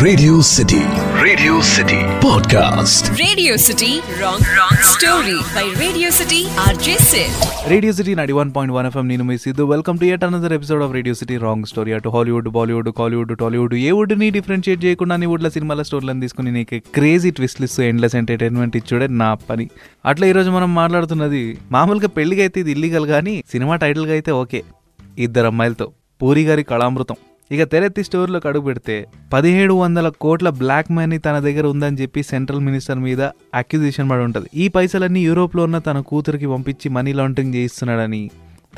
Radio City Podcast. Radio City Wrong Story by Radio City RJ Sid. Radio City 91.1 FM నేను మీ Siddhu. Welcome to yet another episode of Radio City Wrong Story. అటు Hollywood, Bollywood, Kollywood, Tollywood ఏ వుడ్ని differentiate చేయకుండా నీ వుడ్ల సినిమాల స్టోరీలను తీసుకుని నీకు క్రేజీ ట్విస్ట్లు ఇస్తూ ఎండ్లెస్ ఎంటర్టైన్మెంట్ ఇచ్చుడే నా పని. అట్లా ఈరోజు మనం మాట్లాడుతున్నది మామూలుగా పెళ్లిగా అయితే ఇది ఇల్లీగల్ కానీ సినిమా టైటిల్గా అయితే ఓకే. ఇద్దరు అమ్మాయిలతో పూరి గారి కళామృతం. ఇక తెరెత్తి స్టోరీలోకి అడుగు పెడితే 1700 కోట్ల బ్లాక్ మనీ తన దగ్గర ఉందని చెప్పి సెంట్రల్ మినిస్టర్ మీద అక్యూజిషన్ పడి ఉంటుంది. ఈ పైసలన్నీ యూరోప్లో ఉన్న తన కూతురికి పంపించి మనీ లాండరింగ్ చేయిస్తున్నాడని,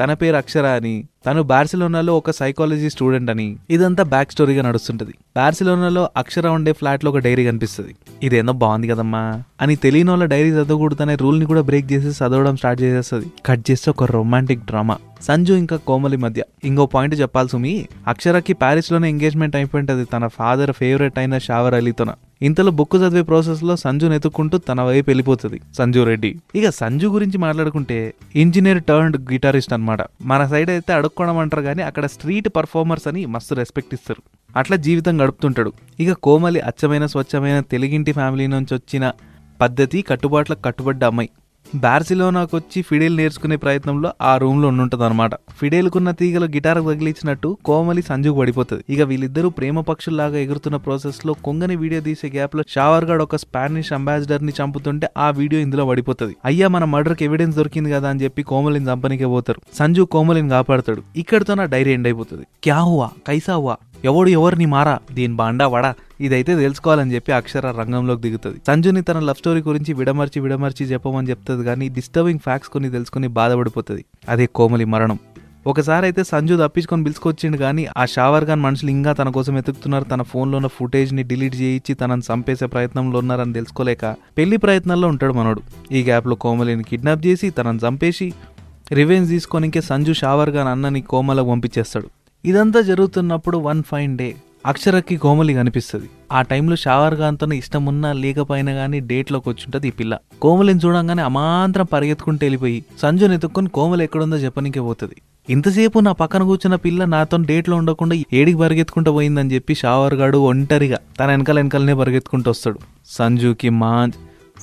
తన పేరు అక్షర అని, తను బార్సిలోనాలో ఒక సైకాలజీ స్టూడెంట్ అని, ఇదంతా బ్యాక్ స్టోరీగా నడుస్తుంటది. బార్సిలోనాలో అక్షర ఉండే ఫ్లాట్ లో ఒక డైరీ కనిపిస్తుంది. ఇదేందో బాగుంది కదమ్మా అని తెలియని వాళ్ళ డైరీ చదవకూడదనే రూల్ ని కూడా బ్రేక్ చేసి చదవడం స్టార్ట్ చేసేస్తుంది. కట్ చేస్తే ఒక రొమాంటిక్ డ్రామా సంజు ఇంకా కోమలి మధ్య. ఇంకో పాయింట్ చెప్పాల్సి మీ అక్షరకి ప్యారిస్ లోనే ఎంగేజ్మెంట్ అయిపోయింటది తన ఫాదర్ ఫేవరెట్ అయిన షావర్ అలీతోన. ఇంతలో బుక్ చదివే ప్రాసెస్ లో సంజుని ఎత్తుక్కుంటూ తన వైపు వెళ్ళిపోతుంది సంజు రెడ్డి. ఇక సంజు గురించి మాట్లాడుకుంటే ఇంజనీర్ టర్న్డ్ గిటారిస్ట్ అనమాట. మన సైడ్ అయితే అడుక్కోవడం అంటారు కానీ అక్కడ స్ట్రీట్ పర్ఫార్మర్స్ అని మస్తు రెస్పెక్ట్ ఇస్తారు. అట్లా జీవితం గడుపుతుంటాడు. ఇక కోమలి అచ్చమైన స్వచ్ఛమైన తెలుగింటి ఫ్యామిలీ నుంచి వచ్చిన పద్ధతి కట్టుబాట్లకు కట్టుబడ్డ అమ్మాయి. బార్సిలోనాకు వచ్చి ఫిడేల్ నేర్చుకునే ప్రయత్నంలో ఆ రూమ్ లో ఉంటది అనమాట. ఫిడేల్కున్న తీగలు గిటార్ తగిలించినట్టు కోమలి సంజుకు పడిపోతుంది. ఇక వీళ్ళిద్దరూ ప్రేమ పక్షుల్లాగా ఎగురుతున్న ప్రాసెస్ లో కొంగని వీడియో తీసే గ్యాప్ లో షావర్ గార్డ్ ఒక స్పానిష్ అంబాసిడర్ ని చంపుతుంటే ఆ వీడియో ఇందులో పడిపోతుంది. అయ్యా మన మర్డర్ కి ఎవిడెన్స్ దొరికింది కదా అని చెప్పి కోమలిని చంపనికే పోతారు. సంజు కోమలిని కాపాడతాడు. ఇక్కడితో నా డైరీ ఎండ్ అయిపోతుంది. క్యా హువా కైసా హువా, ఎవరిని మారా, దీని బాండా వడా, ఇదైతే తెలుసుకోవాలని చెప్పి అక్షర రంగంలోకి దిగుతుంది. సంజుని తన లవ్ స్టోరీ గురించి విడమర్చి చెప్పమని చెప్తుంది కానీ డిస్టర్బింగ్ ఫ్యాక్ట్స్ కొన్ని తెలుసుకుని బాధపడిపోతుంది. అదే కోమలి మరణం. ఒకసారి అయితే సంజు తప్పించుకొని పిలుచుకొచ్చిండు కానీ ఆ షావర్ గాన్ మనుషులు ఇంకా తన కోసం ఎతుకుతున్నారు. తన ఫోన్లో ఉన్న ఫుటేజ్ ని డిలీట్ చేయించి తనను చంపేసే ప్రయత్నంలో ఉన్నారని తెలుసుకోలేక పెళ్లి ప్రయత్నాల్లో ఉంటాడు మనోడు. ఈ గ్యాప్ లో కోమలిని కిడ్నాప్ చేసి తనను చంపేసి రివెంజ్ తీసుకొని సంజు షావర్ గాన్ అన్నని కోమలకు పంపించేస్తాడు. ఇదంతా జరుగుతున్నప్పుడు వన్ ఫైన్ డే అక్షరకి కోమలి కనిపిస్తుంది. ఆ టైంలో షావర్ గాన్తో ఇష్టం ఉన్నా లేకపోయినా కానీ డేట్లోకి వచ్చుంటది ఈ పిల్ల. కోమలిని చూడంగానే అమాంతరం పరిగెత్తుకుంటూ వెళ్ళిపోయి సంజుని ఎత్తుక్కొని కోమలి ఎక్కడుందో చెప్పనికే పోతుంది. ఇంతసేపు నా పక్కన కూర్చున్న పిల్ల నాతో డేట్లో ఉండకుండా ఏడికి పరిగెత్తుకుంటూ పోయిందని చెప్పి షావర్ గాడు ఒంటరిగా తన వెనకాలనే పరిగెత్తుకుంటూ వస్తాడు.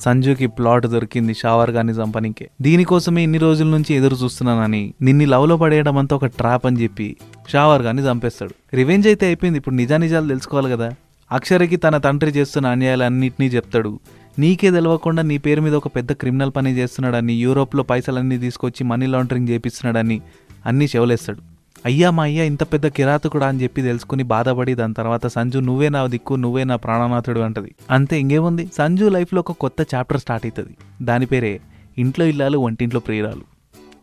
సంజుకి ప్లాట్ దొరికింది షావర్ గాని చంపనికే. దీనికోసమే ఇన్ని రోజుల నుంచి ఎదురు చూస్తున్నానని, నిన్ని లవ్ లో పడేయడం అంతా ఒక ట్రాప్ అని చెప్పి షావర్ గాని చంపేస్తాడు. రివెంజ్ అయితే అయిపోయింది. ఇప్పుడు నిజానిజాలు తెలుసుకోవాలి కదా. అక్షరకి తన తండ్రి చేస్తున్న అన్యాయాలన్నింటినీ చెప్తాడు. నీకే తెలవకుండా నీ పేరు మీద ఒక పెద్ద క్రిమినల్ పని చేస్తున్నాడని, యూరోప్లో పైసలన్నీ తీసుకొచ్చి మనీ లాండరింగ్ చేపిస్తున్నాడని అన్నీ చెవలేస్తాడు. అయ్యా మా అయ్యా ఇంత పెద్ద కిరాతకుడా అని చెప్పి తెలుసుకుని బాధపడి దాని తర్వాత సంజు నువ్వే నా దిక్కు, నువ్వే నా ప్రాణనాథుడు అంటది. అంతే, ఇంకేముంది, సంజు లైఫ్ లో ఒక కొత్త చాప్టర్ స్టార్ట్ అవుతుంది. దాని పేరే ఇంట్లో ఇల్లాలు వంటింట్లో ప్రియురాలు.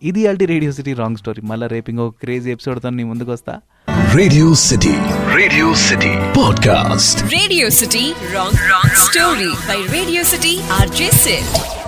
ఇది అల్టి రేడియో సిటీ రాంగ్ స్టోరీ. మళ్ళీ రేపు ఇంకో క్రేజీ ఎపిసోడ్ తో నీ ముందుకు వస్తా. Radio City Podcast. Radio City Wrong Story by Radio City RJ Sid.